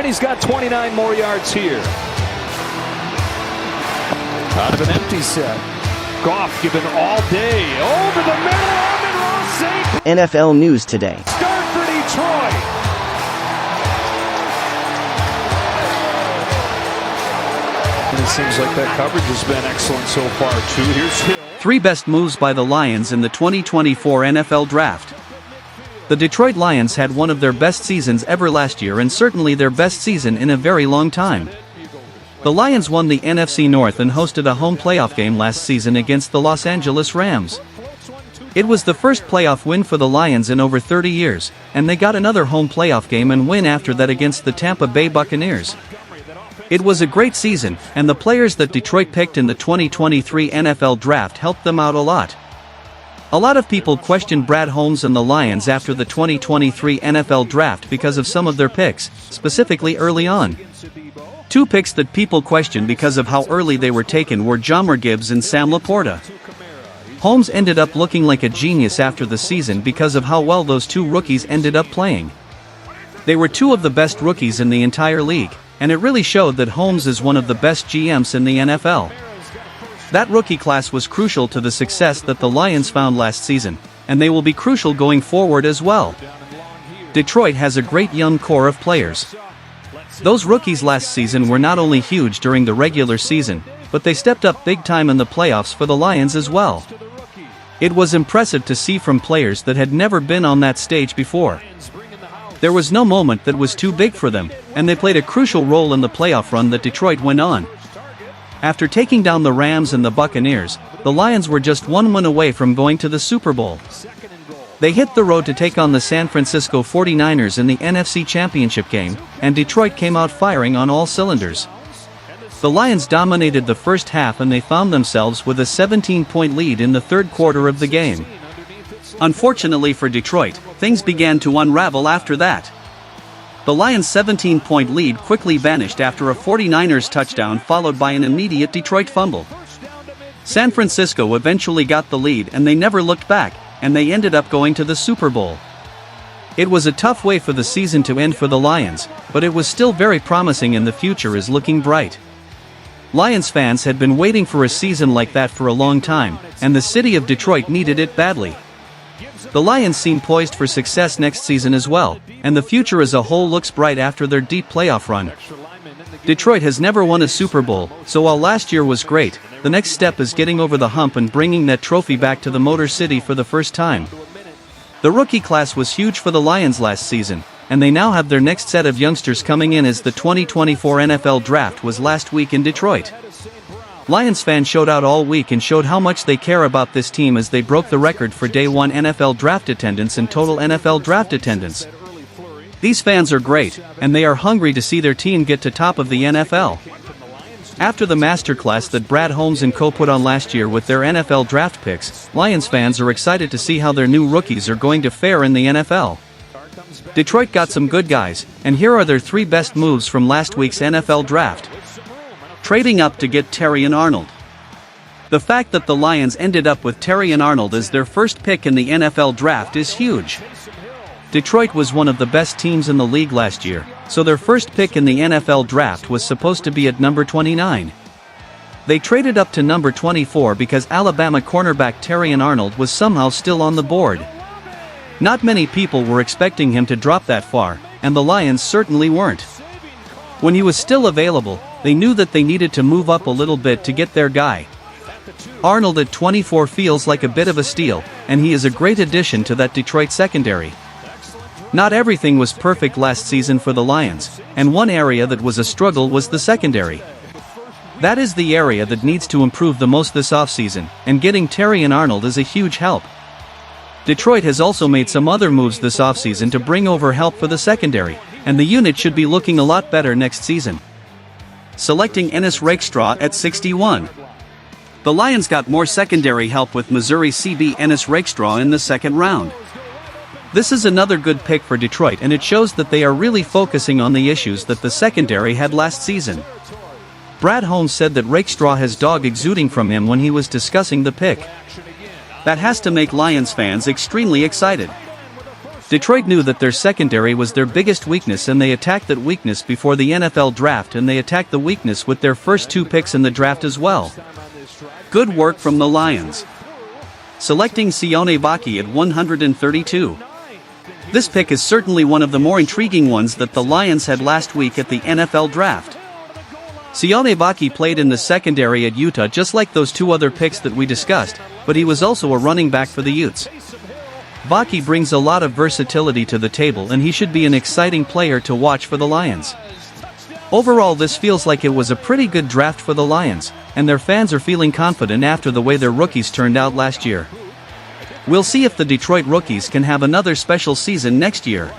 And he's got 29 more yards here. Out of an empty set. Goff given all day. Over the middle. Amon-Ra St. NFL News Today. Start for Detroit. And it seems like that coverage has been excellent so far, too. Here's Hill. 3 best moves by the Lions in the 2024 NFL Draft. The Detroit Lions had one of their best seasons ever last year and certainly their best season in a very long time. The Lions won the NFC North and hosted a home playoff game last season against the Los Angeles Rams. It was the first playoff win for the Lions in over 30 years, and they got another home playoff game and win after that against the Tampa Bay Buccaneers. It was a great season, and the players that Detroit picked in the 2023 NFL Draft helped them out a lot. A lot of people questioned Brad Holmes and the Lions after the 2023 NFL Draft because of some of their picks, specifically early on. 2 picks that people questioned because of how early they were taken were Jahmyr Gibbs and Sam Laporta. Holmes ended up looking like a genius after the season because of how well those 2 rookies ended up playing. They were 2 of the best rookies in the entire league, and it really showed that Holmes is one of the best GMs in the NFL. That rookie class was crucial to the success that the Lions found last season, and they will be crucial going forward as well. Detroit has a great young core of players. Those rookies last season were not only huge during the regular season, but they stepped up big time in the playoffs for the Lions as well. It was impressive to see from players that had never been on that stage before. There was no moment that was too big for them, and they played a crucial role in the playoff run that Detroit went on. After taking down the Rams and the Buccaneers, the Lions were just 1 win away from going to the Super Bowl. They hit the road to take on the San Francisco 49ers in the NFC Championship game, and Detroit came out firing on all cylinders. The Lions dominated the first half and they found themselves with a 17-point lead in the third quarter of the game. Unfortunately for Detroit, things began to unravel after that. The Lions' 17-point lead quickly vanished after a 49ers touchdown followed by an immediate Detroit fumble. San Francisco eventually got the lead and they never looked back, and they ended up going to the Super Bowl. It was a tough way for the season to end for the Lions, but it was still very promising and the future is looking bright. Lions fans had been waiting for a season like that for a long time, and the city of Detroit needed it badly. The Lions seem poised for success next season as well, and the future as a whole looks bright after their deep playoff run. Detroit has never won a Super Bowl, so while last year was great, the next step is getting over the hump and bringing that trophy back to the Motor City for the first time. The rookie class was huge for the Lions last season, and they now have their next set of youngsters coming in as the 2024 NFL Draft was last week in Detroit. Lions fans showed out all week and showed how much they care about this team as they broke the record for Day 1 NFL Draft attendance and total NFL Draft attendance. These fans are great, and they are hungry to see their team get to top of the NFL. After the masterclass that Brad Holmes and co put on last year with their NFL Draft picks, Lions fans are excited to see how their new rookies are going to fare in the NFL. Detroit got some good guys, and here are their 3 best moves from last week's NFL Draft. Trading up to get Terry and Arnold. The fact that the Lions ended up with Terry and Arnold as their first pick in the NFL Draft is huge. Detroit was one of the best teams in the league last year, so their first pick in the NFL Draft was supposed to be at number 29. They traded up to number 24 because Alabama cornerback Terry and Arnold was somehow still on the board. Not many people were expecting him to drop that far, and the Lions certainly weren't. When he was still available, they knew that they needed to move up a little bit to get their guy. Arnold at 24 feels like a bit of a steal, and he is a great addition to that Detroit secondary. Not everything was perfect last season for the Lions, and one area that was a struggle was the secondary. That is the area that needs to improve the most this offseason, and getting Terry and Arnold is a huge help. Detroit has also made some other moves this offseason to bring over help for the secondary, and the unit should be looking a lot better next season. Selecting Ennis Rakestraw at 61. The Lions got more secondary help with Missouri CB Ennis Rakestraw in the second round. This is another good pick for Detroit, and it shows that they are really focusing on the issues that the secondary had last season. Brad Holmes said that Rakestraw has dog exuding from him when he was discussing the pick. That has to make Lions fans extremely excited. Detroit knew that their secondary was their biggest weakness, and they attacked that weakness before the NFL draft, and they attacked the weakness with their first 2 picks in the draft as well. Good work from the Lions. Selecting Sione Vaki at 132. This pick is certainly one of the more intriguing ones that the Lions had last week at the NFL draft. Sione Vaki played in the secondary at Utah just like those 2 other picks that we discussed, but he was also a running back for the Utes. Vaki brings a lot of versatility to the table, and he should be an exciting player to watch for the Lions. Overall, this feels like it was a pretty good draft for the Lions, and their fans are feeling confident after the way their rookies turned out last year. We'll see if the Detroit rookies can have another special season next year.